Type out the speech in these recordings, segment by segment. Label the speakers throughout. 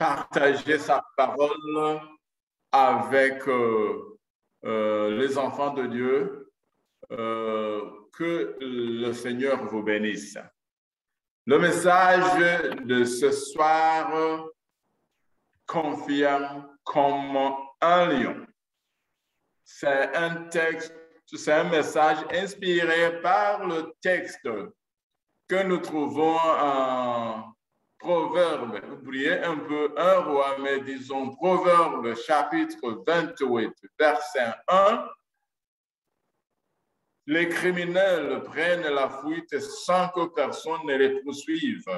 Speaker 1: partager sa parole avec les enfants de Dieu. Que le Seigneur vous bénisse. Le message de ce soir, confiant comme un lion. C'est un texte, c'est un message inspiré par le texte que nous trouvons en Proverbe. Oubliez un peu un roi, mais disons Proverbe chapitre 28, verset 1. Les criminels prennent la fuite sans que personne ne les poursuive.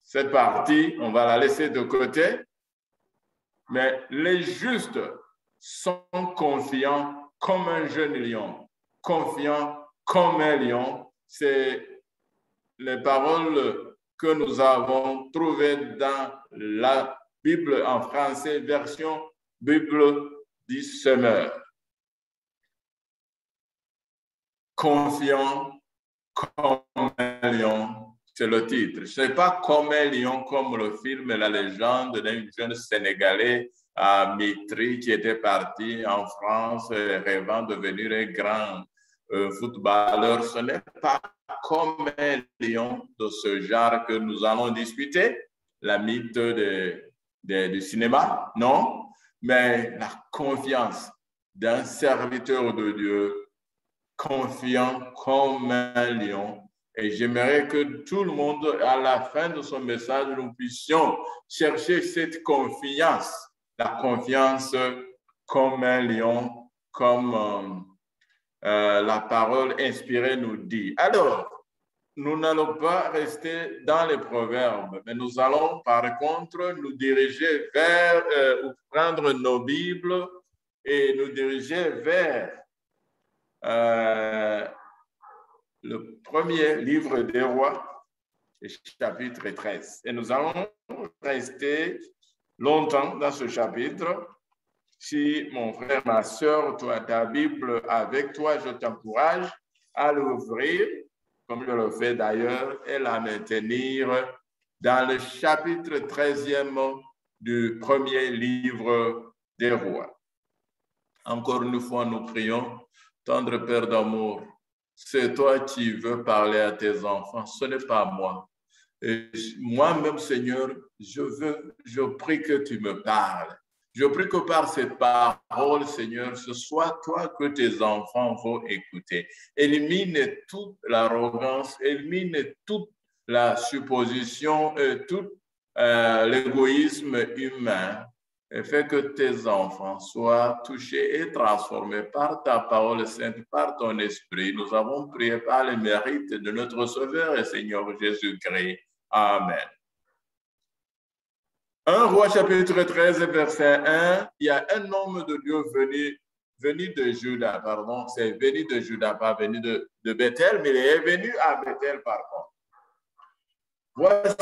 Speaker 1: Cette partie, on va la laisser de côté. Mais les justes sont confiants comme un jeune lion. Confiants comme un lion, c'est les paroles que nous avons trouvées dans la Bible en français, version Bible du Semeur. Confiant comme un lion, c'est le titre. Ce n'est pas comme un lion, comme le film La légende d'un jeune Sénégalais à Mitry qui était parti en France rêvant de devenir un grand footballeur. Ce n'est pas comme un lion de ce genre que nous allons discuter, la mythe du cinéma, non, mais la confiance d'un serviteur de Dieu confiant comme un lion. Et j'aimerais que tout le monde, à la fin de son message, nous puissions chercher cette confiance, la confiance comme un lion, comme la parole inspirée nous dit. Alors, nous n'allons pas rester dans les proverbes, mais nous allons par contre nous diriger vers, ou prendre nos Bibles et nous diriger vers le premier livre des rois, chapitre 13. Et nous allons rester longtemps dans ce chapitre. Si mon frère, ma soeur, tu as ta Bible avec toi, je t'encourage à l'ouvrir, comme je le fais d'ailleurs, et la maintenir dans le chapitre 13e du premier livre des rois. Encore une fois, nous prions. Tendre Père d'amour, c'est toi qui veux parler à tes enfants, ce n'est pas moi. Et moi-même, Seigneur, je prie que tu me parles. Je prie que par cette parole, Seigneur, ce soit toi que tes enfants vont écouter. Élimine toute l'arrogance, élimine toute la supposition, tout l'égoïsme humain. Et fais que tes enfants soient touchés et transformés par ta parole sainte, par ton esprit. Nous avons prié par les mérites de notre Sauveur et Seigneur Jésus-Christ. Amen. 1 Roi chapitre 13, verset 1, il y a un homme de Dieu venu de Juda, pardon, c'est venu de Juda, pas venu de Bethel, mais il est venu à Bethel par contre. Voici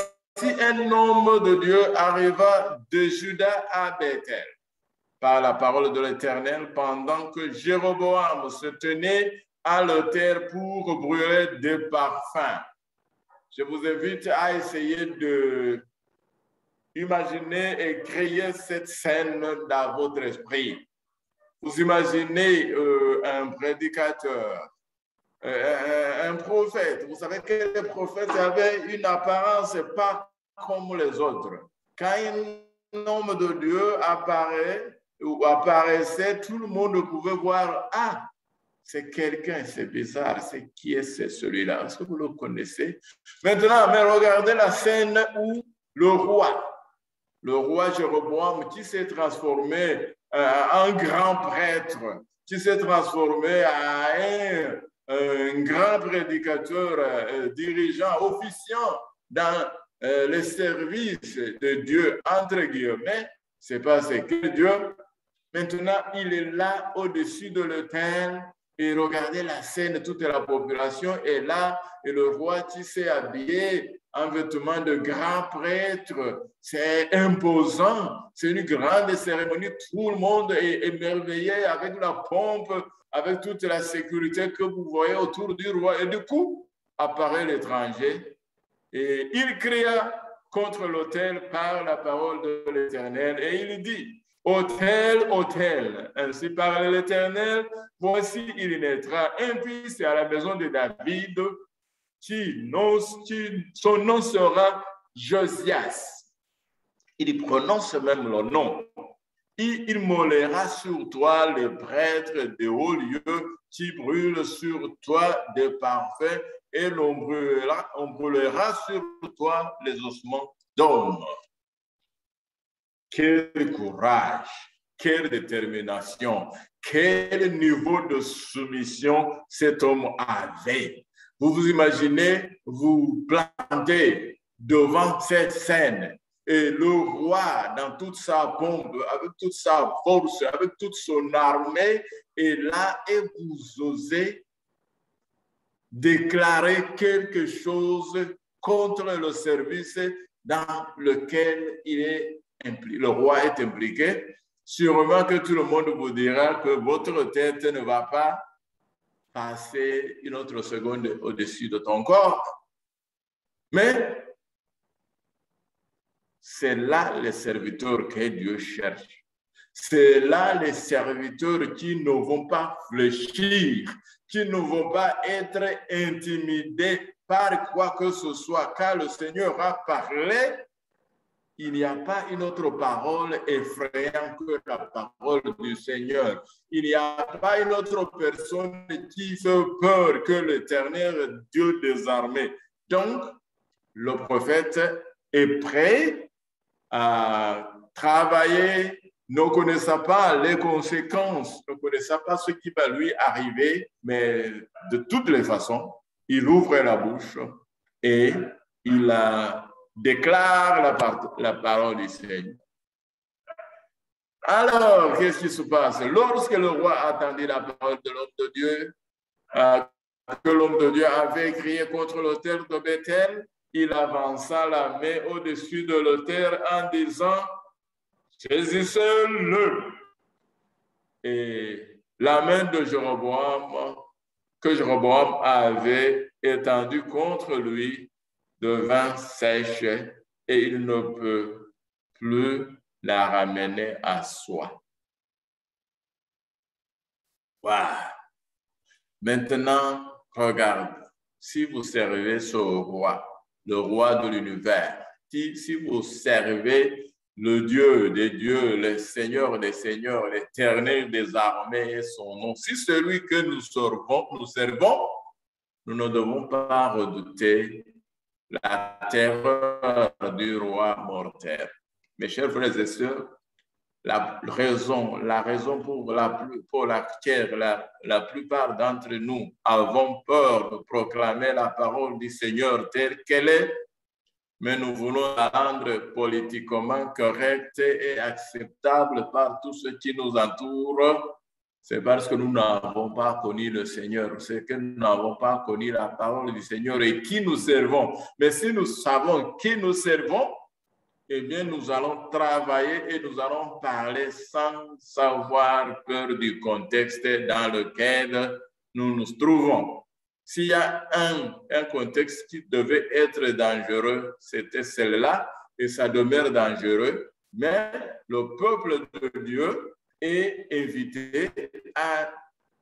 Speaker 1: un homme de Dieu arriva de Juda à Bethel par la parole de l'Éternel pendant que Jéroboam se tenait à l'autel pour brûler des parfums. Je vous invite à essayer de imaginer et créer cette scène dans votre esprit. Vous imaginez un prédicateur, un prophète. Vous savez que les prophètes avaient une apparence pas comme les autres. Quand un homme de Dieu apparaît ou apparaissait, tout le monde pouvait voir, ah, c'est quelqu'un, c'est bizarre, c'est qui est celui-là? Est-ce que vous le connaissez? Maintenant, mais regardez la scène où le roi Jéroboam, qui s'est transformé en grand prêtre, qui s'est transformé en un grand prédicateur, dirigeant, officiant dans les services de Dieu, entre guillemets, c'est parce que Dieu, maintenant, il est là au-dessus de l'autel et regardez la scène, toute la population est là et le roi qui s'est habillé en vêtements de grand prêtre, c'est imposant, c'est une grande cérémonie, tout le monde est émerveillé avec la pompe, avec toute la sécurité que vous voyez autour du roi. Et du coup, apparaît l'étranger et il cria, contre l'autel par la parole de l'Éternel. Et il dit, autel, autel, ainsi parle l'Éternel, voici il naîtra un fils à la maison de David, son nom sera Josias. Il prononce même le nom. Il mollera sur toi les prêtres des hauts lieux qui brûlent sur toi des parfums et on brûlera sur toi les ossements d'hommes. Quel courage, quelle détermination, quel niveau de soumission cet homme avait. Vous vous imaginez, vous plantez devant cette scène et le roi, dans toute sa pompe, avec toute sa force, avec toute son armée, est là et vous osez déclarer quelque chose contre le service dans lequel le roi est impliqué. Sûrement que tout le monde vous dira que votre tête ne va pas passer une autre seconde au-dessus de ton corps. Mais c'est là les serviteurs que Dieu cherche. C'est là les serviteurs qui ne vont pas fléchir, qui ne vont pas être intimidés par quoi que ce soit. Car le Seigneur a parlé, il n'y a pas une autre parole effrayante que la parole du Seigneur. Il n'y a pas une autre personne qui fait peur que l'Éternel Dieu des armées. Donc, le prophète est prêt à travailler, ne connaissant pas les conséquences, ne connaissant pas ce qui va lui arriver, mais de toutes les façons, il ouvre la bouche et il déclare la parole du Seigneur. Alors, qu'est-ce qui se passe? Lorsque le roi entendit la parole de l'homme de Dieu, que l'homme de Dieu avait crié contre l'autel de Bethel, il avança la main au-dessus de l'autel en disant, saisissez-le. Et la main de Jéroboam, que Jéroboam avait étendue contre lui, devint sèche et il ne peut plus la ramener à soi. Wow. Maintenant, regarde, si vous servez ce roi, le roi de l'univers, si vous servez le Dieu des dieux, le Seigneur des seigneurs, l'Éternel des armées et son nom, si celui que nous servons, nous ne devons pas redouter la terreur du roi mortel. Mes chers frères et sœurs, la raison pour laquelle la plupart d'entre nous avons peur de proclamer la parole du Seigneur telle qu'elle est, mais nous voulons la rendre politiquement correcte et acceptable par tous ceux qui nous entourent, c'est parce que nous n'avons pas connu le Seigneur, c'est que nous n'avons pas connu la parole du Seigneur et qui nous servons. Mais si nous savons qui nous servons, eh bien, nous allons travailler et nous allons parler sans avoir peur du contexte dans lequel nous nous trouvons. S'il y a un contexte qui devait être dangereux, c'était celle-là, et ça demeure dangereux, mais le peuple de Dieu est invité à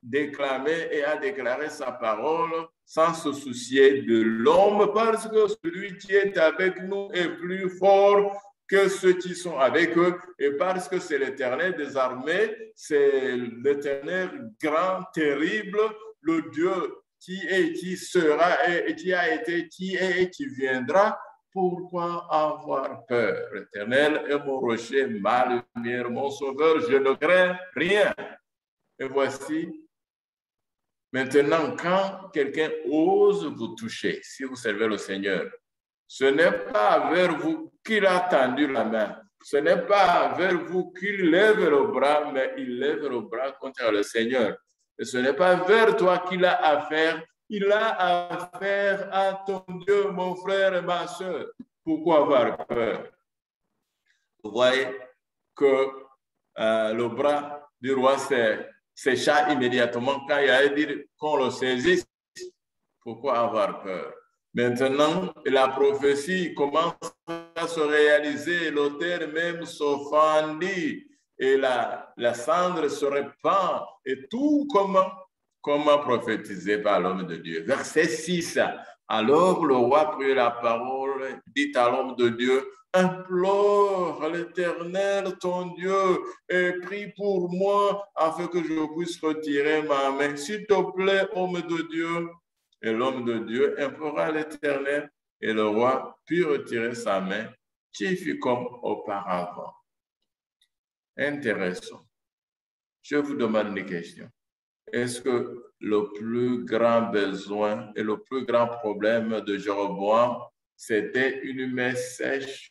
Speaker 1: déclamer et à déclarer sa parole sans se soucier de l'homme, parce que celui qui est avec nous est plus fort que ceux qui sont avec eux, et parce que c'est l'Éternel des armées, c'est l'Éternel grand, terrible, le Dieu qui est, qui sera, et qui a été, qui est et qui viendra. Pourquoi avoir peur? L'Éternel est mon rocher, ma lumière, mon sauveur, je ne crains rien. Et voici, maintenant, quand quelqu'un ose vous toucher, si vous servez le Seigneur, ce n'est pas vers vous qu'il a tendu la main. Ce n'est pas vers vous qu'il lève le bras, mais il lève le bras contre le Seigneur. Et ce n'est pas vers toi qu'il a affaire. Il a affaire à ton Dieu, mon frère et ma soeur. Pourquoi avoir peur? Vous voyez que le bras du roi s'échappe immédiatement quand il a dit qu'on le saisisse. Pourquoi avoir peur? Maintenant, la prophétie commence à se réaliser, l'auteur même s'offendit et la cendre se répand et tout comment prophétiser par l'homme de Dieu. Verset 6. Alors le roi prit la parole, dit à l'homme de Dieu, implore l'Éternel ton Dieu et prie pour moi afin que je puisse retirer ma main. S'il te plaît, homme de Dieu. Et l'homme de Dieu implora l'Éternel et le roi put retirer sa main, qui fut comme auparavant. Intéressant. Je vous demande une question. Est-ce que le plus grand besoin et le plus grand problème de Jéroboam, c'était une main sèche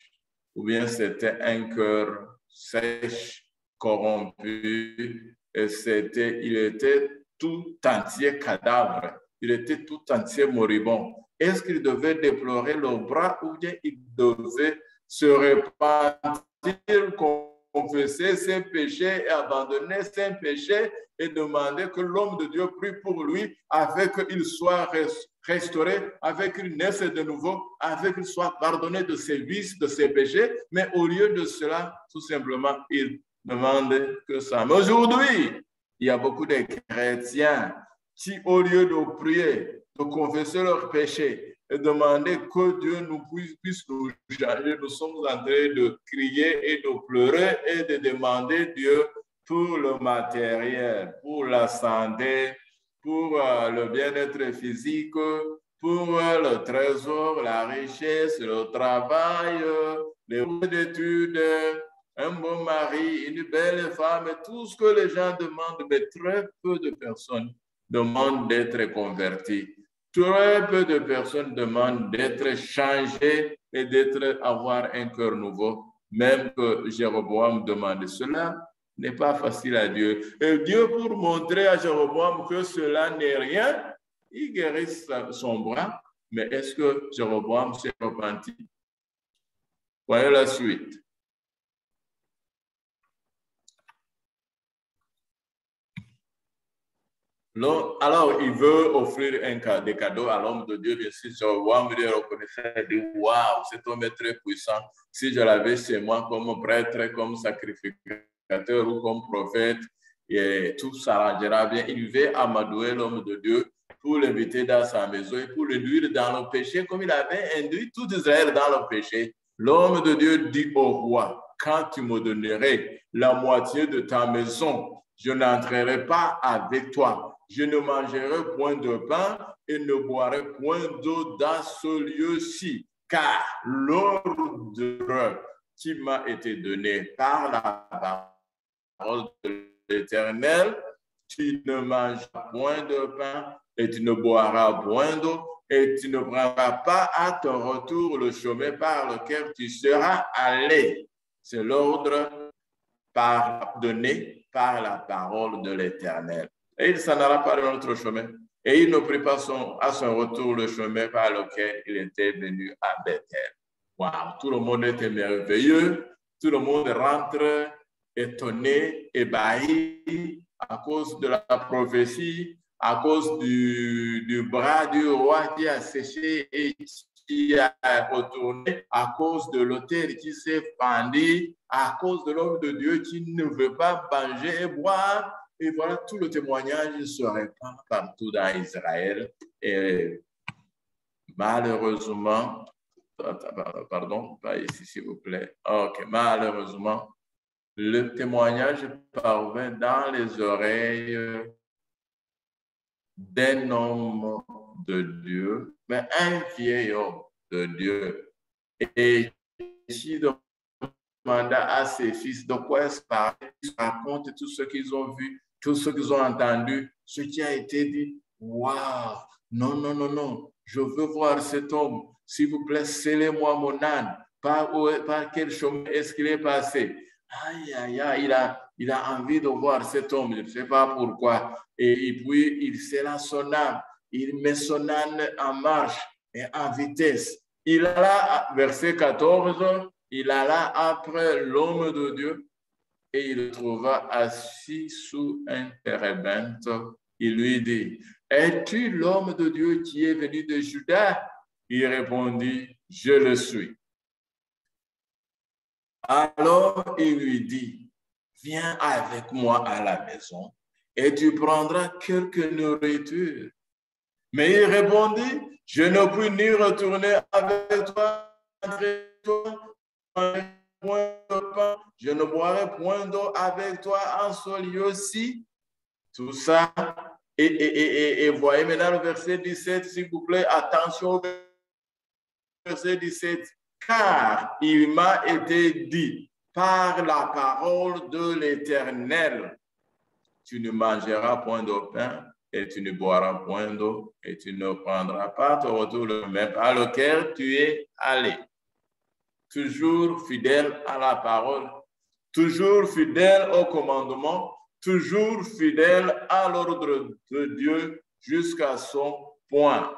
Speaker 1: ou bien c'était un cœur sèche, corrompu et il était tout entier cadavre? Il était tout entier moribond. Est-ce qu'il devait déplorer le bras ou bien il devait se repentir, confesser ses péchés et abandonner ses péchés et demander que l'homme de Dieu prie pour lui afin qu'il soit restauré, afin qu'il naisse de nouveau, afin qu'il soit pardonné de ses vices, de ses péchés. Mais au lieu de cela, tout simplement, il demande que ça. Mais aujourd'hui, il y a beaucoup de chrétiens qui, au lieu de prier, de confesser leurs péchés et demander que Dieu nous puisse nous changer, nous sommes en train de crier et de pleurer et de demander Dieu pour le matériel, pour la santé, pour le bien-être physique, pour le trésor, la richesse, le travail, les études, un bon mari, une belle femme, tout ce que les gens demandent, mais très peu de personnes demandent d'être converties. Très peu de personnes demandent d'être changées et d'avoir un cœur nouveau. Même que Jéroboam demande cela, n'est pas facile à Dieu. Et Dieu, pour montrer à Jéroboam que cela n'est rien, il guérit son bras. Mais est-ce que Jéroboam s'est repenti? Voyez la suite. Alors, il veut offrir des cadeaux à l'homme de Dieu. Bien sûr, Jéroboam lui reconnaissait, dit, waouh, cet homme est très puissant. Si je l'avais chez moi comme prêtre, comme sacrificateur ou comme prophète, et tout s'arrangera bien. Il veut amadouer l'homme de Dieu pour l'inviter dans sa maison et pour l'induire dans le péché, comme il avait induit tout Israël dans le péché. L'homme de Dieu dit au roi, quand tu me donnerais la moitié de ta maison, je n'entrerai pas avec toi. Je ne mangerai point de pain et ne boirai point d'eau dans ce lieu-ci, car l'ordre qui m'a été donné par la parole de l'Éternel, tu ne mangeras point de pain et tu ne boiras point d'eau et tu ne prendras pas à ton retour le chemin par lequel tu seras allé. C'est l'ordre donné par la parole de l'Éternel. Et il s'en allera pas de notre chemin. Et il ne prit pas à son retour le chemin par lequel il était venu à Bethel. Wow, tout le monde était merveilleux. Tout le monde rentre étonné, ébahi à cause de la prophétie, à cause du bras du roi qui a séché et qui a retourné, à cause de l'autel qui s'est fendu, à cause de l'homme de Dieu qui ne veut pas manger et boire. Et voilà, tout le témoignage se répand partout dans Israël. Et malheureusement, pardon, pas ici s'il vous plaît. Ok, malheureusement, le témoignage parvint dans les oreilles d'un homme de Dieu, mais un vieil homme de Dieu. Et il demanda à ses fils de quoi est-ce qu'ils racontent tout ce qu'ils ont vu, tout ce qu'ils ont entendu, ce qui a été dit. Waouh! Non, non, non, non. Je veux voir cet homme. S'il vous plaît, scellez-moi mon âne. Par quel chemin est-ce qu'il est passé? Aïe, aïe, aïe, il a envie de voir cet homme, je ne sais pas pourquoi. Et puis, il scella son âne, il met son âne en marche et en vitesse. Il alla, verset 14, il alla après l'homme de Dieu et il le trouva assis sous un térébinthe. Il lui dit, es-tu l'homme de Dieu qui est venu de Juda? Il répondit, je le suis. Alors il lui dit, viens avec moi à la maison et tu prendras quelque nourriture. Mais il répondit, je ne puis ni retourner avec toi, je ne boirai point d'eau avec toi en ce lieu-ci. Tout ça. Et voyez maintenant le verset 17, s'il vous plaît, attention au verset 17. Car il m'a été dit par la parole de l'Éternel, tu ne mangeras point de pain et tu ne boiras point d'eau et tu ne prendras pas ton retour le même par lequel tu es allé. Toujours fidèle à la parole, toujours fidèle au commandement, toujours fidèle à l'ordre de Dieu jusqu'à son point.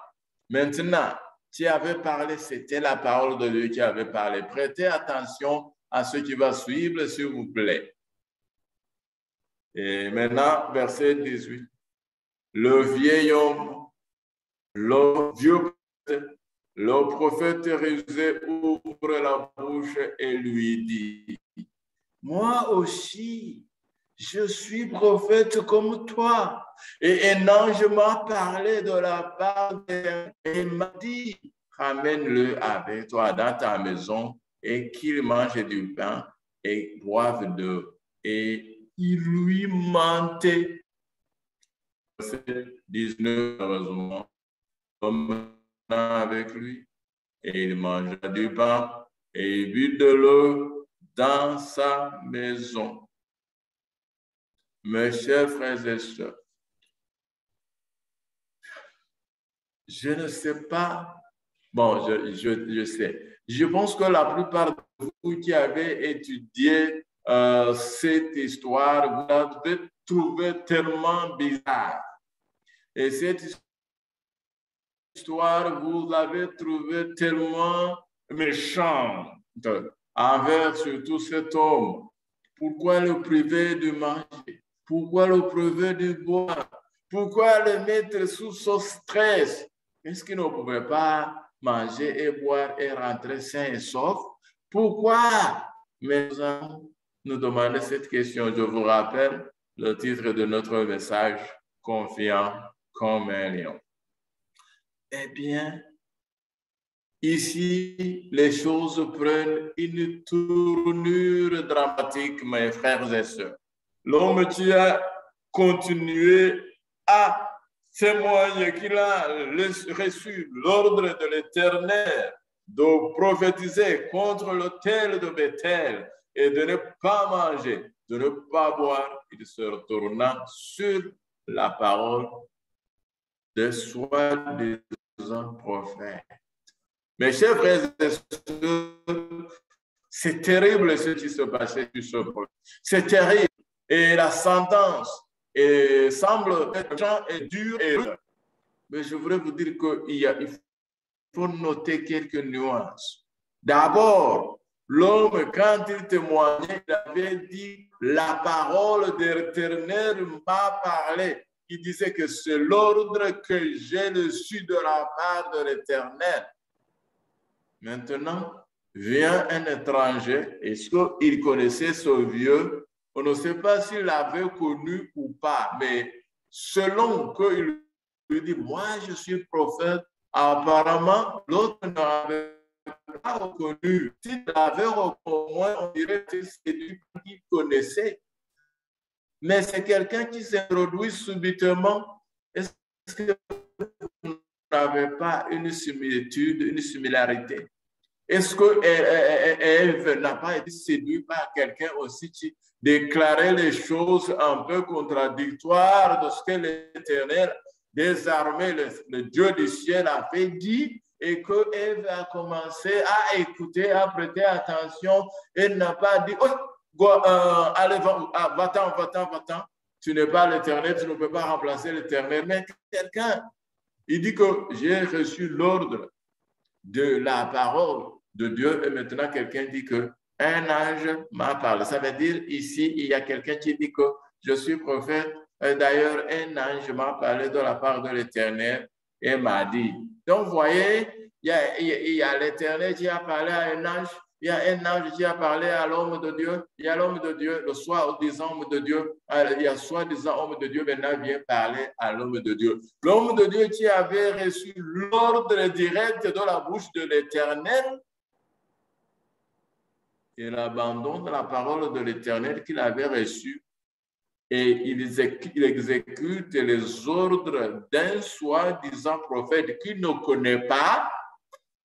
Speaker 1: Maintenant, tu avais parlé, c'était la parole de Dieu qui avait parlé. Prêtez attention à ce qui va suivre, s'il vous plaît. Et maintenant, verset 18. Le vieil homme, le vieux le prophète rusé ouvre la bouche et lui dit, moi aussi, je suis prophète comme toi. Et un ange m'a parlé de la part de et m'a dit, ramène-le avec toi dans ta maison et qu'il mange du pain et boive d'eau. Et il lui mentait. Verset 19, heureusement, avec lui, et il mangea du pain et il but de l'eau dans sa maison. Mes chers frères et sœurs, je ne sais pas, bon, je sais, je pense que la plupart de vous qui avez étudié cette histoire, vous l'avez trouvée tellement bizarre. Et cette histoire, vous l'avez trouvée tellement méchante envers surtout cet homme. Pourquoi le priver de manger? Pourquoi le priver de boire? Pourquoi le mettre sous ce stress? Est-ce qu'il ne pouvait pas manger et boire et rentrer sain et sauf? Pourquoi? Mais nous allons nous demander cette question. Je vous rappelle le titre de notre message, confiant comme un lion. Eh bien, ici, les choses prennent une tournure dramatique, mes frères et sœurs. L'homme qui a continué à témoigner qu'il a reçu l'ordre de l'Éternel de prophétiser contre l'autel de Bethel et de ne pas manger, de ne pas boire, il se retourna sur la parole de soi-disant prophète. Mes chers frères et sœurs, c'est terrible ce qui se passait sur ce prophète. C'est terrible. Et la sentence semble être dure et dure. Mais je voudrais vous dire qu'il faut noter quelques nuances. D'abord, l'homme, quand il témoignait, il avait dit « La parole de l'Éternel m'a parlé ». Il disait que c'est l'ordre que j'ai reçu de la part de l'Éternel. Maintenant, vient un étranger. Est-ce qu'il connaissait ce vieux? On ne sait pas s'il l'avait connu ou pas, mais selon qu'il lui dit, moi je suis prophète, apparemment, l'autre n'avait pas reconnu. S'il l'avait reconnu, au moins on dirait que c'est lui qu'il connaissait. Mais c'est quelqu'un qui s'introduit subitement. Est-ce que vous n'avez pas une similitude, une similarité? Est-ce que Ève n'a pas été séduite par quelqu'un aussi qui déclarait les choses un peu contradictoires de ce que l'Éternel des armées, le Dieu du ciel, a fait dit, et que Ève a commencé à écouter, à prêter attention, et n'a pas dit, oh, allez, va-t'en, va-t'en, va-t'en. Tu n'es pas l'Éternel, tu ne peux pas remplacer l'Éternel. Mais quelqu'un, il dit que j'ai reçu l'ordre de la parole de Dieu, et maintenant quelqu'un dit que un ange m'a parlé. Ça veut dire ici, il y a quelqu'un qui dit que je suis prophète. D'ailleurs, un ange m'a parlé de la part de l'Éternel et m'a dit. Donc, vous voyez, il y a l'Éternel qui a parlé à un ange, il y a un ange qui a parlé à l'homme de Dieu, il y a l'homme de Dieu, le soi-disant homme de Dieu, il y a soi-disant homme de Dieu, maintenant vient parler à l'homme de Dieu. L'homme de Dieu qui avait reçu l'ordre direct de la bouche de l'Éternel, il abandonne la parole de l'Éternel qu'il avait reçue et il exécute les ordres d'un soi-disant prophète qu'il ne connaît pas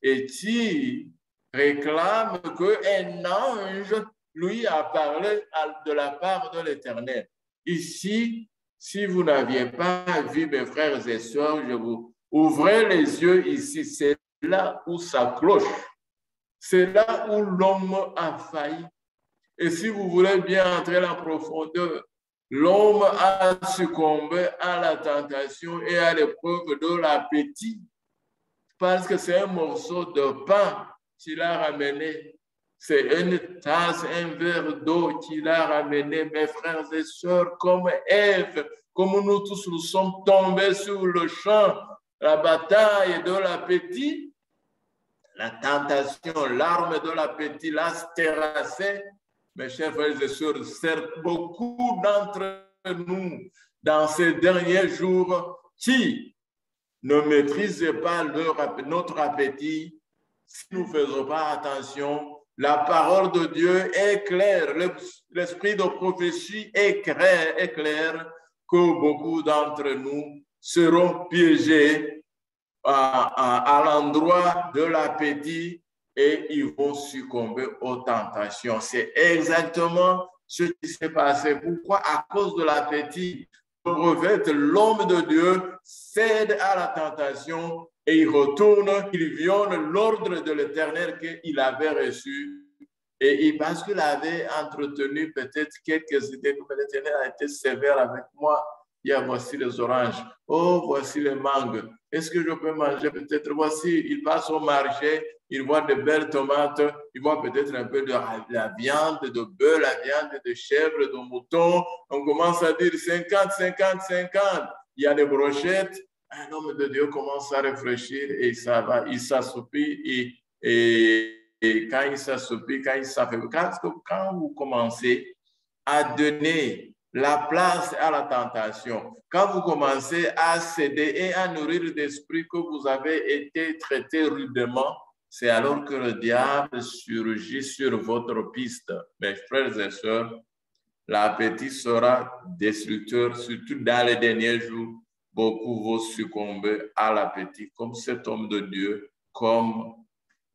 Speaker 1: et qui réclame qu'un ange lui a parlé de la part de l'Éternel. Ici, si vous n'aviez pas vu, mes frères et sœurs, je vous ouvrez les yeux ici, c'est là où ça cloche. C'est là où l'homme a failli. Et si vous voulez bien entrer en profondeur, l'homme a succombé à la tentation et à l'épreuve de l'appétit parce que c'est un morceau de pain qu'il a ramené. C'est une tasse, un verre d'eau qu'il a ramené, mes frères et sœurs, comme Ève, comme nous tous nous sommes tombés sur le champ, la bataille de l'appétit, la tentation, l'arme de l'appétit l'a terrassé. Mes chers frères et sœurs, certes, beaucoup d'entre nous, dans ces derniers jours, qui ne maîtrisent pas notre appétit, si nous ne faisons pas attention, la parole de Dieu est claire, l'esprit de prophétie est clair que beaucoup d'entre nous seront piégés à l'endroit de l'appétit et ils vont succomber aux tentations. C'est exactement ce qui s'est passé. Pourquoi? À cause de l'appétit. Le prophète, l'homme de Dieu, cède à la tentation et il retourne, il viole l'ordre de l'Éternel qu'il avait reçu. Et parce qu'il avait entretenu peut-être quelques idées, que l'Éternel a été sévère avec moi. Il y a voici les oranges. Oh, voici les mangues. Est-ce que je peux manger peut-être? Voici, il passe au marché, il voit de belles tomates, il voit peut-être un peu de la viande, de bœuf, la viande de chèvre, de mouton. On commence à dire 50, 50, 50. Il y a des brochettes. Un homme de Dieu commence à réfléchir et ça va, il s'assoupit et quand il s'assoupit, quand il s'affaiblit, quand vous commencez à donner la place à la tentation, quand vous commencez à céder et à nourrir l'esprit que vous avez été traité rudement, c'est alors que le diable surgit sur votre piste. Mes frères et sœurs, l'appétit sera destructeur, surtout dans les derniers jours. Beaucoup vont succomber à l'appétit, comme cet homme de Dieu, comme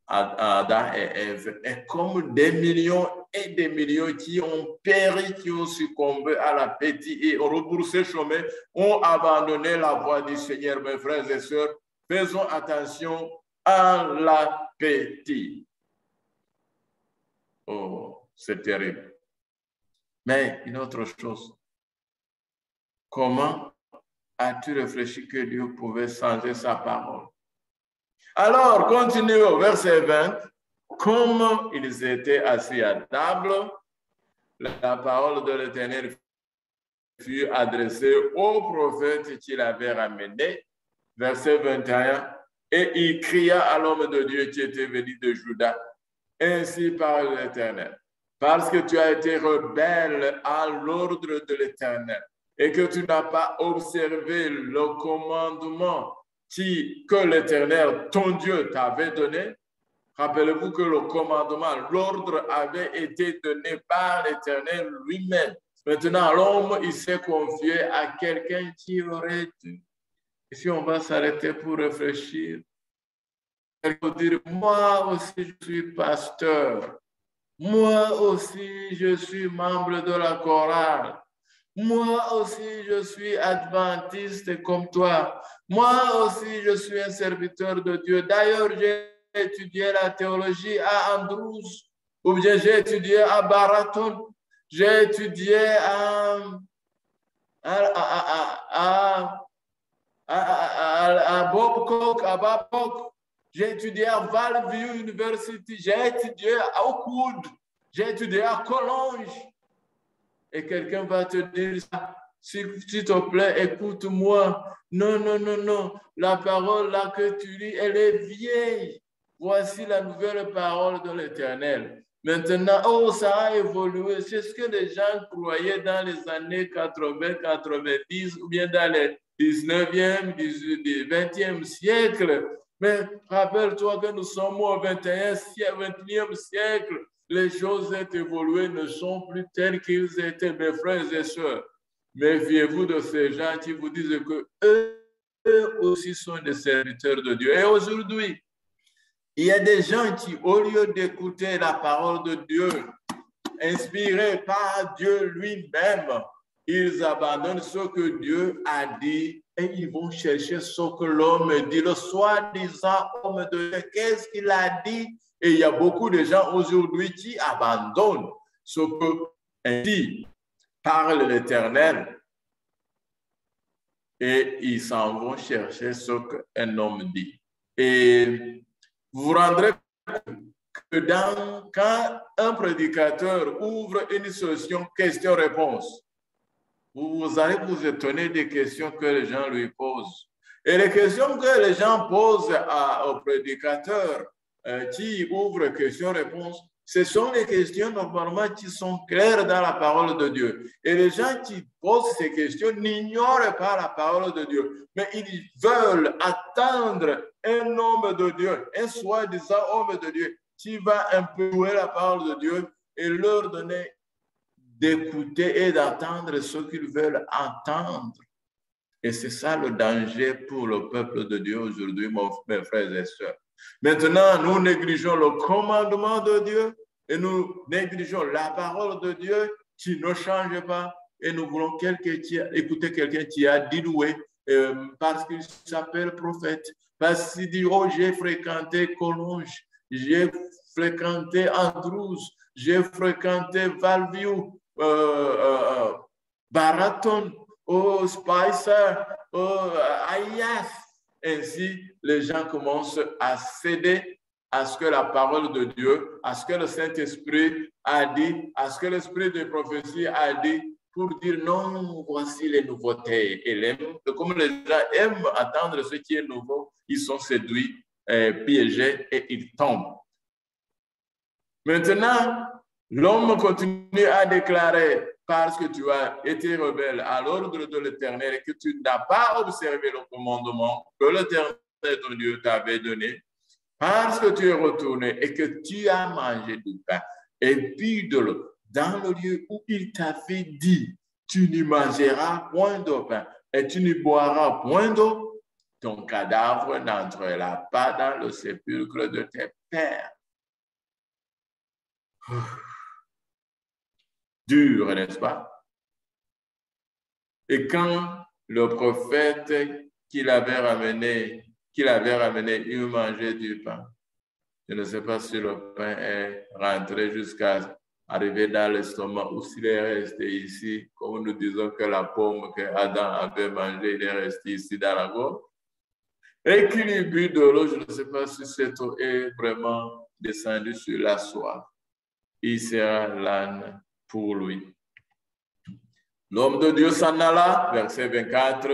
Speaker 1: Adam et Ève, et comme des millions et des millions qui ont péri, qui ont succombé à l'appétit et ont rebroussé chemin, ont abandonné la voie du Seigneur. Mes frères et sœurs, faisons attention à l'appétit. Oh, c'est terrible. Mais une autre chose, comment as-tu réfléchi que Dieu pouvait changer sa parole? Alors, continuons au verset 20. Comme ils étaient assis à table, la parole de l'Éternel fut adressée au prophète qu'il avait ramené. Verset 21. Et il cria à l'homme de Dieu qui était venu de Juda. Ainsi parle l'Éternel. Parce que tu as été rebelle à l'ordre de l'Éternel et que tu n'as pas observé le commandement que l'Éternel, ton Dieu, t'avait donné. Rappelez-vous que le commandement, l'ordre avait été donné par l'Éternel lui-même. Maintenant, l'homme, il s'est confié à quelqu'un qui aurait dû. Ici, on va s'arrêter pour réfléchir. Il faut dire, moi aussi, je suis pasteur. Moi aussi, je suis membre de la chorale. Moi aussi, je suis adventiste comme toi. Moi aussi, je suis un serviteur de Dieu. D'ailleurs, j'ai étudié la théologie à Andrews, ou bien j'ai étudié à Baraton, j'ai étudié à Babcock, j'ai étudié à Valley University, j'ai étudié à Oakwood, j'ai étudié à Collonges. Et quelqu'un va te dire ça. s'il te plaît, écoute-moi. Non, non, non, non. La parole là que tu lis, elle est vieille. Voici la nouvelle parole de l'Éternel. Maintenant, oh, ça a évolué. C'est ce que les gens croyaient dans les années 80, 90 ou bien dans les 19e, 20e siècle. Mais rappelle-toi que nous sommes au 21e siècle. Les choses ont évolué, ne sont plus telles qu'ils étaient, mes frères et sœurs. Méfiez-vous de ces gens qui vous disent que eux aussi sont des serviteurs de Dieu. Et aujourd'hui, il y a des gens qui, au lieu d'écouter la parole de Dieu, inspirée par Dieu lui-même, ils abandonnent ce que Dieu a dit et ils vont chercher ce que l'homme dit. Le soi-disant homme de Dieu, qu'est-ce qu'il a dit? Et il y a beaucoup de gens aujourd'hui qui abandonnent ce que ainsi parle l'Éternel et ils s'en vont chercher ce qu'un homme dit. Et vous vous rendrez compte que quand un prédicateur ouvre une session question-réponse, vous allez vous étonner des questions que les gens lui posent. Et les questions que les gens posent au prédicateur qui ouvre question-réponse, ce sont les questions normalement qui sont claires dans la parole de Dieu. Et les gens qui posent ces questions n'ignorent pas la parole de Dieu, mais ils veulent attendre un homme de Dieu, un soi-disant homme de Dieu, qui va un peu jouer la parole de Dieu et leur donner d'écouter et d'attendre ce qu'ils veulent entendre. Et c'est ça le danger pour le peuple de Dieu aujourd'hui, mes frères et sœurs. Maintenant, nous négligeons le commandement de Dieu et nous négligeons la parole de Dieu qui ne change pas et nous voulons écouter quelqu'un qui a dilué parce qu'il s'appelle prophète, parce qu'il dit, oh, j'ai fréquenté Collonges, j'ai fréquenté Andrews, j'ai fréquenté Valview, Baraton, oh, Spicer, oh, Ayas. Ainsi, les gens commencent à céder à ce que la parole de Dieu, à ce que le Saint-Esprit a dit, à ce que l'Esprit de prophétie a dit, pour dire non, voici les nouveautés. Et comme les gens aiment attendre ce qui est nouveau, ils sont séduits, piégés et ils tombent. Maintenant, l'homme continue à déclarer, parce que tu as été rebelle à l'ordre de l'Éternel et que tu n'as pas observé le commandement que l'Éternel, ton Dieu, t'avait donné, parce que tu es retourné et que tu as mangé du pain et bu de l'eau dans le lieu où il t'avait dit, tu n'y mangeras point de pain et tu n'y boiras point d'eau, ton cadavre n'entrera pas dans le sépulcre de tes pères. Dur, n'est-ce pas? Et quand le prophète qu'il avait ramené, il mangeait du pain. Je ne sais pas si le pain est rentré jusqu'à arriver dans l'estomac ou s'il est resté ici, comme nous disons que la pomme que Adam avait mangée, il est resté ici dans la gorge. Et qu'il ait bu de l'eau, je ne sais pas si cette eau est vraiment descendue sur la soie. Il sera l'âne pour lui. L'homme de Dieu s'en alla, verset 24,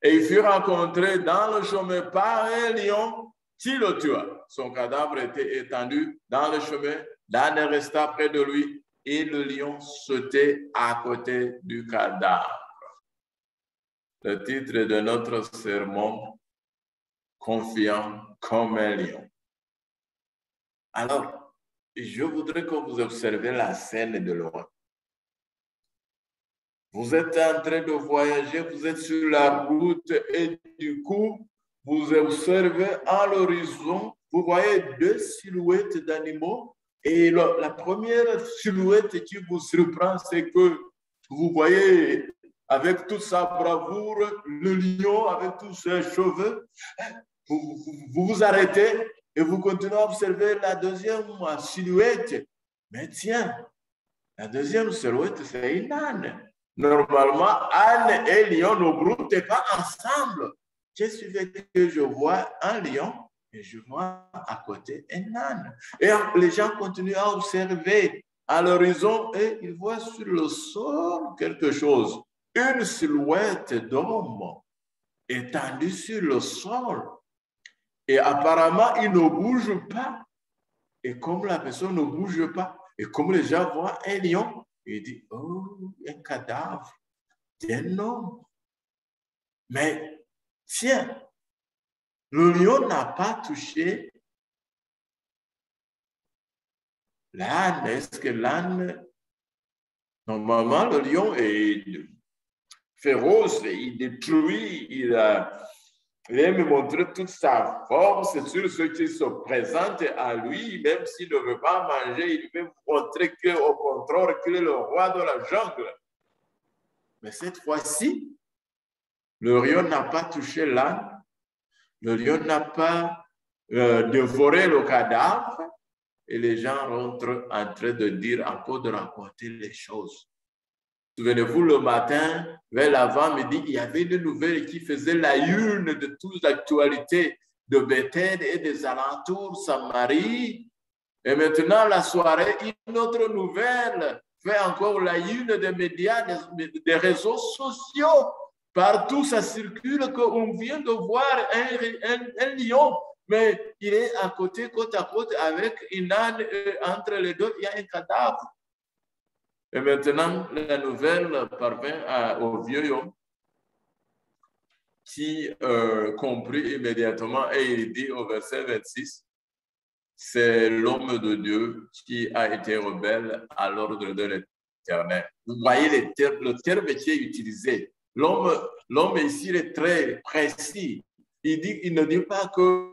Speaker 1: et il fut rencontré dans le chemin par un lion qui le tua. Son cadavre était étendu dans le chemin, l'âne resta près de lui et le lion sautait à côté du cadavre. Le titre de notre sermon, confiant comme un lion. Alors, je voudrais que vous observiez la scène de loin. Vous êtes en train de voyager, vous êtes sur la route et du coup, vous observez à l'horizon, vous voyez deux silhouettes d'animaux et la première silhouette qui vous surprend, c'est que vous voyez avec toute sa bravoure, le lion avec tous ses cheveux, vous vous arrêtez et vous continuez à observer la deuxième silhouette. Mais tiens, la deuxième silhouette, c'est une âne. Normalement, âne et lion ne broutent pas ensemble. Qu'est-ce qui fait que je vois un lion et je vois à côté un âne? Et les gens continuent à observer à l'horizon et ils voient sur le sol quelque chose. une silhouette d'homme étendue sur le sol. Et apparemment, il ne bouge pas. Et comme la personne ne bouge pas, et comme les gens voient un lion, il dit, oh, un cadavre d'un homme. Mais tiens, le lion n'a pas touché l'âne. Est-ce que l'âne, normalement, le lion est féroce, il détruit, il aime montrer toute sa force sur ceux qui se présentent à lui, même s'il ne veut pas manger, il veut montrer qu'au contraire, qu'il est le roi de la jungle. Mais cette fois-ci, le lion n'a pas touché l'âne, le lion n'a pas dévoré le cadavre, et les gens rentrent en train de dire, encore de raconter les choses. Souvenez-vous, le matin, vers l'avant-midi, il y avait une nouvelle qui faisait la une de toutes les actualités de Bethel et des alentours, Samarie. Et maintenant, la soirée, une autre nouvelle fait encore la une des médias, des réseaux sociaux. Partout, ça circule qu'on vient de voir un lion, mais il est à côté, côte à côte, avec une âne. Entre les deux, il y a un cadavre. Et maintenant, la nouvelle parvint au vieux homme qui comprit immédiatement et il dit au verset 26, c'est l'homme de Dieu qui a été rebelle à l'ordre de l'Éternel. Vous voyez le terme qui est utilisé. L'homme ici est très précis. Il ne dit pas que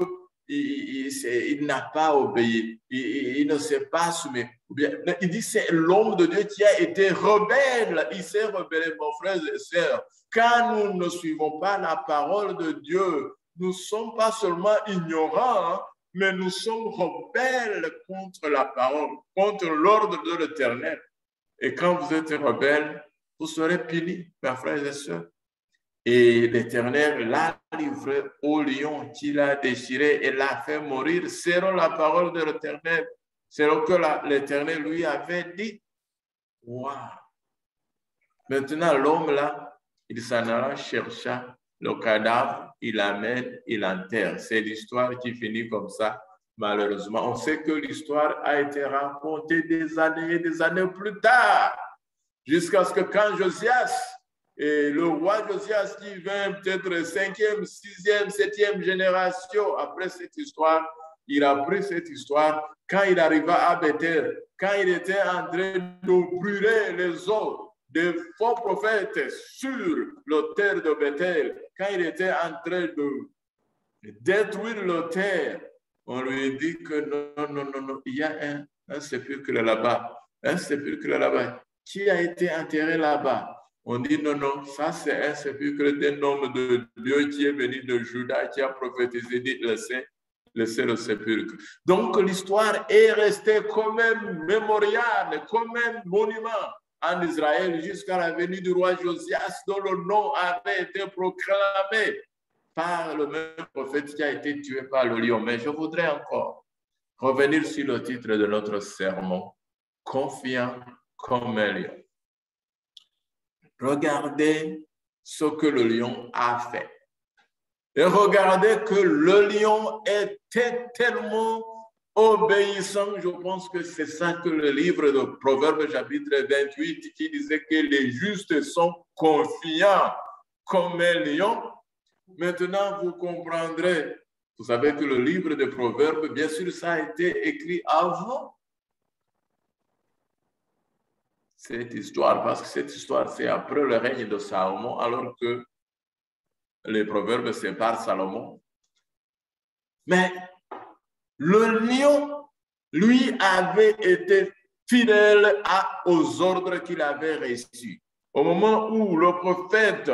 Speaker 1: il n'a pas obéi, il ne s'est pas soumis. Il dit c'est l'homme de Dieu qui a été rebelle. Il s'est rebellé, mon frère et sœurs. Quand nous ne suivons pas la parole de Dieu, nous ne sommes pas seulement ignorants, mais nous sommes rebelles contre la parole, contre l'ordre de l'Éternel. Et quand vous êtes rebelle, vous serez punis, mes frères et sœurs. Et l'Éternel l'a livré au lion qui l'a déchiré et l'a fait mourir selon la parole de l'Éternel, selon que l'Éternel lui avait dit. Wow. Maintenant, l'homme là, il s'en alla chercher le cadavre, il l'amène, il l'enterre. C'est l'histoire qui finit comme ça, malheureusement. On sait que l'histoire a été racontée des années et des années plus tard, jusqu'à ce que quand Josias, et le roi Josias qui vint peut-être 5e, 6e, 7e génération après cette histoire, il a pris cette histoire. Quand il arriva à Bethel, quand il était en train de brûler les os des faux prophètes sur l'autel de Bethel, quand il était en train de détruire l'autel, on lui dit que non, il y a un sépulcre là-bas, Qui a été enterré là-bas? On dit non, ça c'est un sépulcre d'un homme de Dieu qui est venu de Juda, qui a prophétisé, dit laissez le sépulcre. Donc l'histoire est restée comme un mémorial, comme un monument en Israël jusqu'à la venue du roi Josias, dont le nom avait été proclamé par le même prophète qui a été tué par le lion. Mais je voudrais encore revenir sur le titre de notre sermon, confiant comme un lion. Regardez ce que le lion a fait. Et regardez que le lion était tellement obéissant. Je pense que c'est ça que le livre de Proverbes chapitre 28 qui disait que les justes sont confiants comme un lion. Maintenant, vous comprendrez. Vous savez que le livre de Proverbes, bien sûr, ça a été écrit avant cette histoire, parce que cette histoire, c'est après le règne de Salomon, alors que les Proverbes, c'est par Salomon. Mais le lion, lui, avait été fidèle aux ordres qu'il avait reçus. Au moment où le prophète,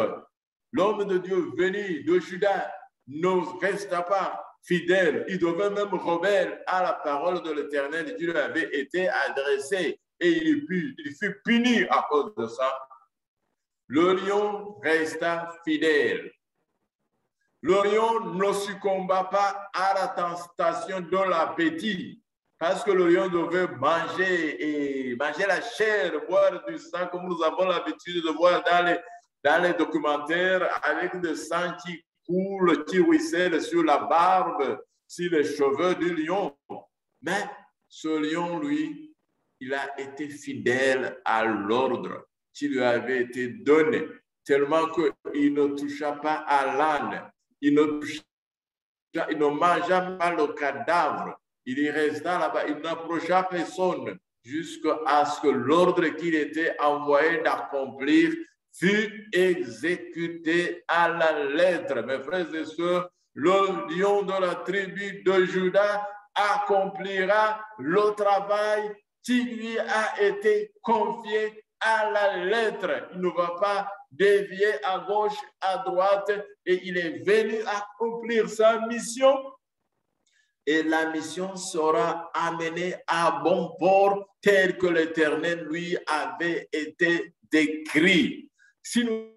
Speaker 1: l'homme de Dieu venu de Juda, ne resta pas fidèle, il devint même rebelle à la parole de l'Éternel qui lui avait été adressée. Et il fut puni à cause de ça. Le lion resta fidèle. Le lion ne succomba pas à la tentation de l'appétit, parce que le lion devait manger la chair, boire du sang, comme nous avons l'habitude de voir dans les documentaires avec le sang qui coule, qui ruisselle sur la barbe, sur les cheveux du lion. Mais ce lion, lui, il a été fidèle à l'ordre qui lui avait été donné, tellement qu'il ne toucha pas à l'âne, il ne mangea pas le cadavre, il y resta là-bas, il n'approcha personne jusqu'à ce que l'ordre qu'il était envoyé d'accomplir fut exécuté à la lettre. Mes frères et sœurs, le lion de la tribu de Juda accomplira le travail qui lui a été confié à la lettre. Il ne va pas dévier à gauche, à droite, et il est venu accomplir sa mission. Et la mission sera amenée à bon port tel que l'Éternel lui avait été décrit. Si nous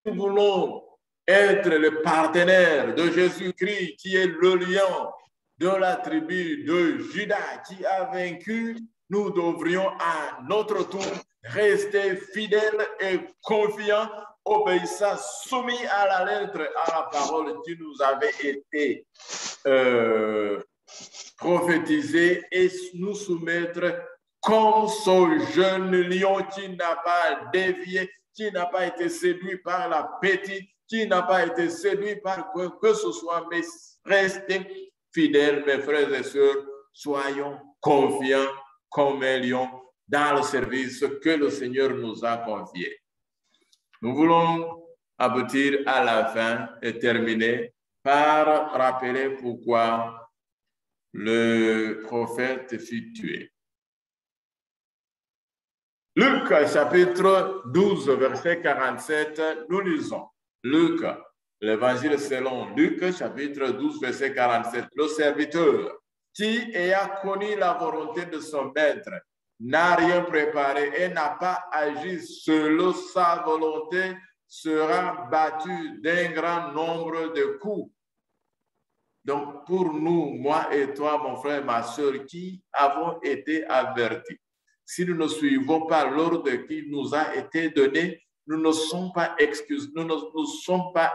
Speaker 1: voulons être le partenaire de Jésus-Christ, qui est le lion de la tribu de Juda, qui a vaincu, nous devrions à notre tour rester fidèles et confiants, obéissants, soumis à la lettre, à la parole qui nous avait été prophétisée, et nous soumettre comme ce jeune lion qui n'a pas dévié, qui n'a pas été séduit par l'appétit, qui n'a pas été séduit par quoi que ce soit, mais restez fidèles, mes frères et sœurs, soyons confiants comme un lion dans le service que le Seigneur nous a confié. Nous voulons aboutir à la fin et terminer par rappeler pourquoi le prophète fut tué. Luc, chapitre 12, verset 47, nous lisons. Luc, l'évangile selon Luc, chapitre 12, verset 47. Le serviteur qui ayant connu la volonté de son maître n'a rien préparé et n'a pas agi selon sa volonté sera battu d'un grand nombre de coups. Donc, pour nous, moi et toi, mon frère, ma soeur, qui avons été avertis, si nous ne suivons pas l'ordre qui nous a été donné, nous ne sommes pas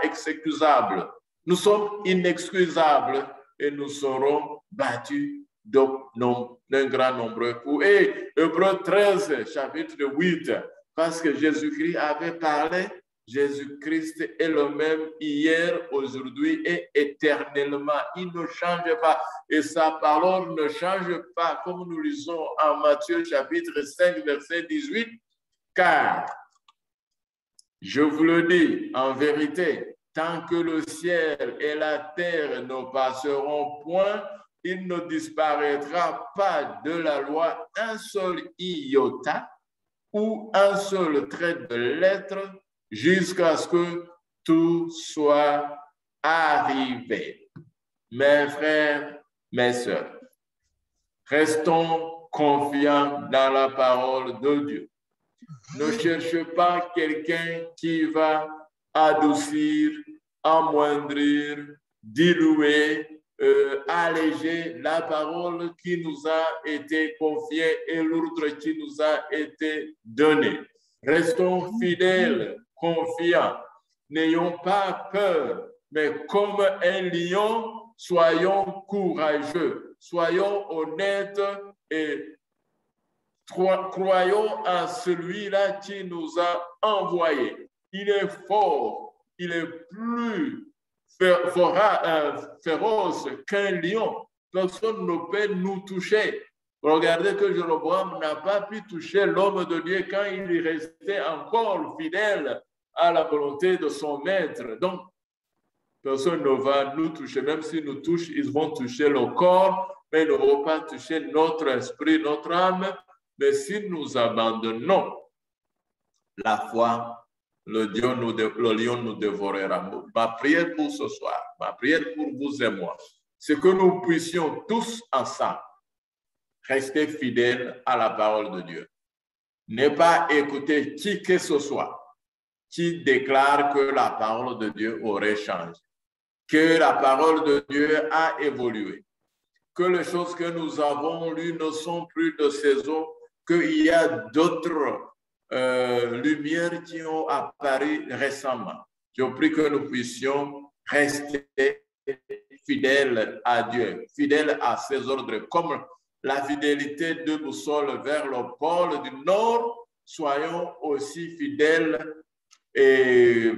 Speaker 1: excusables. Nous sommes inexcusables et nous serons battus d'un grand nombre de coups. Et Hébreux 13, chapitre 8, parce que Jésus-Christ avait parlé, Jésus-Christ est le même hier, aujourd'hui et éternellement. Il ne change pas et sa parole ne change pas, comme nous lisons en Matthieu chapitre 5, verset 18, car je vous le dis en vérité, tant que le ciel et la terre ne passeront point, il ne disparaîtra pas de la loi un seul iota ou un seul trait de lettre jusqu'à ce que tout soit arrivé. Mes frères, mes sœurs, restons confiants dans la parole de Dieu. Ne cherchez pas quelqu'un qui va adoucir, amoindrir, diluer, alléger la parole qui nous a été confiée et l'ordre qui nous a été donné. Restons fidèles, confiants, n'ayons pas peur, mais comme un lion, soyons courageux, soyons honnêtes et croyons en celui-là qui nous a envoyés. Il est fort, il est plus féroce qu'un lion. Personne ne peut nous toucher. Regardez que Jéroboam n'a pas pu toucher l'homme de Dieu quand il restait encore fidèle à la volonté de son maître. Donc, personne ne va nous toucher. Même s'ils nous touchent, ils vont toucher le corps, mais ils ne vont pas toucher notre esprit, notre âme. Mais si nous abandonnons la foi, le lion nous dévorera. Ma prière pour ce soir, ma prière pour vous et moi, c'est que nous puissions tous ensemble rester fidèles à la parole de Dieu. Ne pas écouter qui que ce soit qui déclare que la parole de Dieu aurait changé, que la parole de Dieu a évolué, que les choses que nous avons lues ne sont plus de saison, qu'il y a d'autres lumières qui ont apparu récemment. Je prie que nous puissions rester fidèles à Dieu, fidèles à ses ordres, comme la fidélité de boussole vers le pôle du Nord. Soyons aussi fidèles et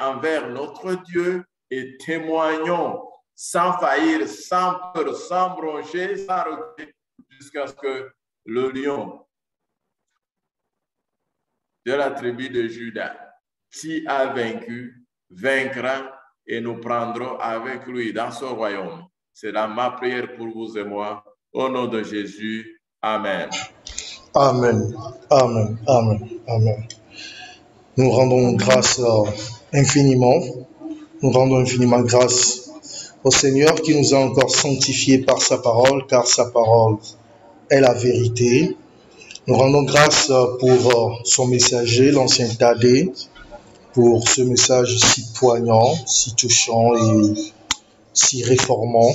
Speaker 1: envers notre Dieu et témoignons sans faillir, sans peur, sans broncher, sans regret, jusqu'à ce que le lion de la tribu de Juda, qui a vaincu, vaincra et nous prendrons avec lui dans son royaume. C'est là ma prière pour vous et moi. Au nom de Jésus, Amen.
Speaker 2: Amen, amen, amen, amen. Nous rendons grâce infiniment. Nous rendons infiniment grâce au Seigneur qui nous a encore sanctifiés par sa parole, car sa parole est la vérité. Nous rendons grâce pour son messager, l'ancien Thaddée, pour ce message si poignant, si touchant et si réformant.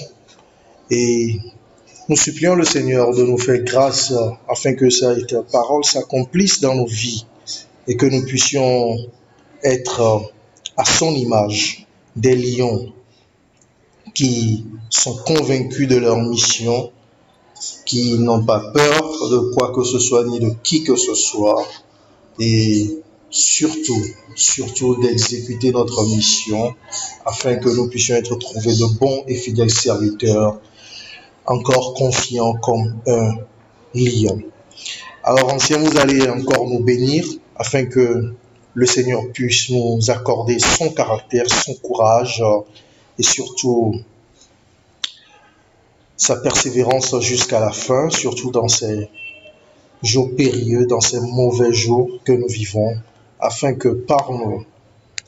Speaker 2: Et nous supplions le Seigneur de nous faire grâce afin que cette parole s'accomplisse dans nos vies et que nous puissions être à son image, des lions qui sont convaincus de leur mission, qui n'ont pas peur de quoi que ce soit ni de qui que ce soit, et surtout d'exécuter notre mission afin que nous puissions être trouvés de bons et fidèles serviteurs, encore confiants comme un lion. Alors, ancien, vous allez encore nous bénir afin que le Seigneur puisse nous accorder son caractère, son courage et surtout sa persévérance jusqu'à la fin, surtout dans ces jours périlleux, dans ces mauvais jours que nous vivons, afin que par nous,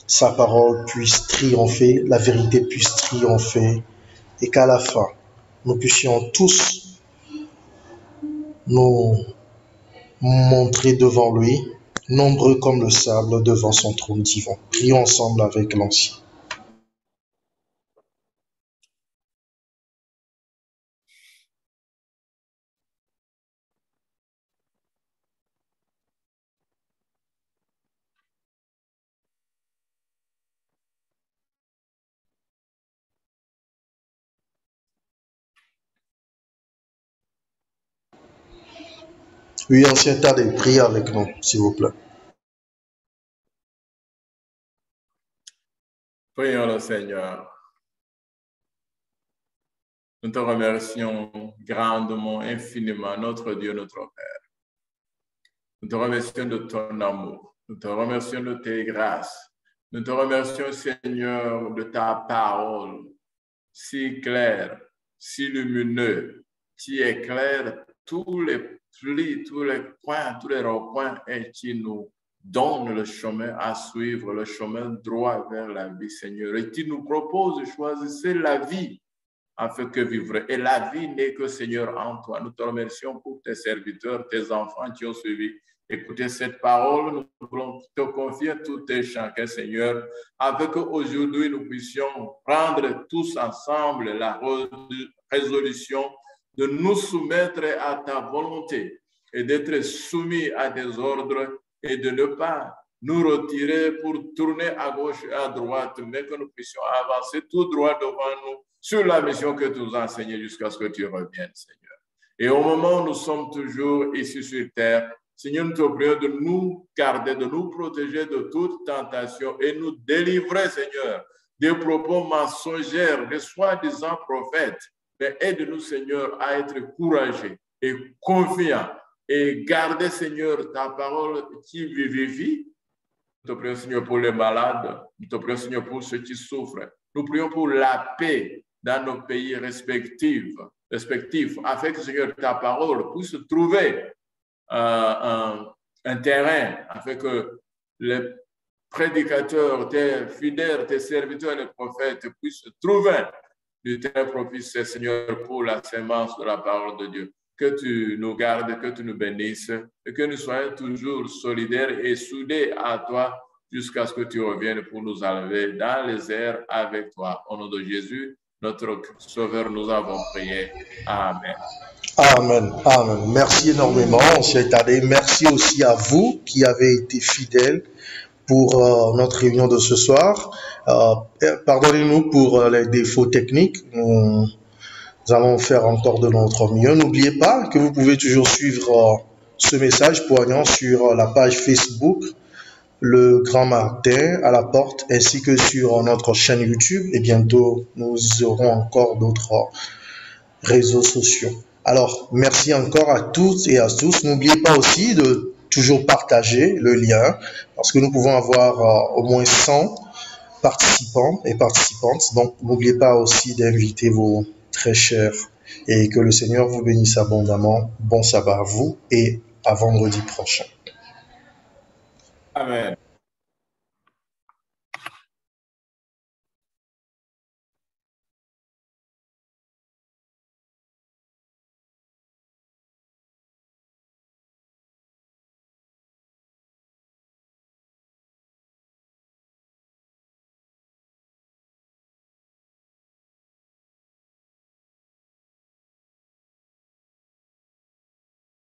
Speaker 2: sa parole puisse triompher, la vérité puisse triompher et qu'à la fin, nous puissions tous nous montrer devant lui, nombreux comme le sable devant son trône divin. Prions ensemble avec l'ancien. Oui, ancien Thaddée, priez avec nous, s'il vous plaît.
Speaker 1: Prions le Seigneur. Nous te remercions grandement, infiniment, notre Dieu, notre Père. Nous te remercions de ton amour. Nous te remercions de tes grâces. Nous te remercions, Seigneur, de ta parole si claire, si lumineuse, qui éclaire tous les plis, tous les points, tous les recoins et qui nous donne le chemin à suivre, le chemin droit vers la vie, Seigneur, et qui nous propose de choisir la vie afin que vivre. Et la vie n'est que, Seigneur, en toi. Nous te remercions pour tes serviteurs, tes enfants qui ont suivi. Écoutez cette parole, nous voulons te confier tout et chacun, Seigneur, afin qu'aujourd'hui nous puissions prendre tous ensemble la résolution de nous soumettre à ta volonté et d'être soumis à tes ordres et de ne pas nous retirer pour tourner à gauche et à droite, mais que nous puissions avancer tout droit devant nous sur la mission que tu nous as enseignée jusqu'à ce que tu reviennes, Seigneur. Et au moment où nous sommes toujours ici sur terre, Seigneur, nous te prions de nous garder, de nous protéger de toute tentation et nous délivrer, Seigneur, des propos mensongers, des soi-disant prophètes. Mais aide-nous, Seigneur, à être courageux et confiants et garder, Seigneur, ta parole qui vivifie. Nous te prions, Seigneur, pour les malades. Nous te prions, Seigneur, pour ceux qui souffrent. Nous prions pour la paix dans nos pays respectifs, afin que, Seigneur, ta parole puisse trouver un terrain, afin que les prédicateurs, tes fidèles, tes serviteurs, les prophètes puissent trouver du terrain propice, Seigneur, pour la sémence de la parole de Dieu. Que tu nous gardes, que tu nous bénisses et que nous soyons toujours solidaires et soudés à toi jusqu'à ce que tu reviennes pour nous enlever dans les airs avec toi. Au nom de Jésus, notre Sauveur, nous avons prié. Amen.
Speaker 2: Amen. Amen. Merci énormément, cher Tadé. Merci aussi à vous qui avez été fidèles pour notre réunion de ce soir. Pardonnez-nous pour les défauts techniques. Nous allons faire encore de notre mieux. N'oubliez pas que vous pouvez toujours suivre ce message poignant sur la page Facebook Le Grand Martin à la porte, ainsi que sur notre chaîne YouTube. Et bientôt, nous aurons encore d'autres réseaux sociaux. Alors, merci encore à toutes et à tous. N'oubliez pas aussi de toujours partager le lien, parce que nous pouvons avoir au moins 100 participants et participantes. Donc, n'oubliez pas aussi d'inviter vos très chers, et que le Seigneur vous bénisse abondamment. Bon sabbat à vous et à vendredi prochain.
Speaker 1: Amen.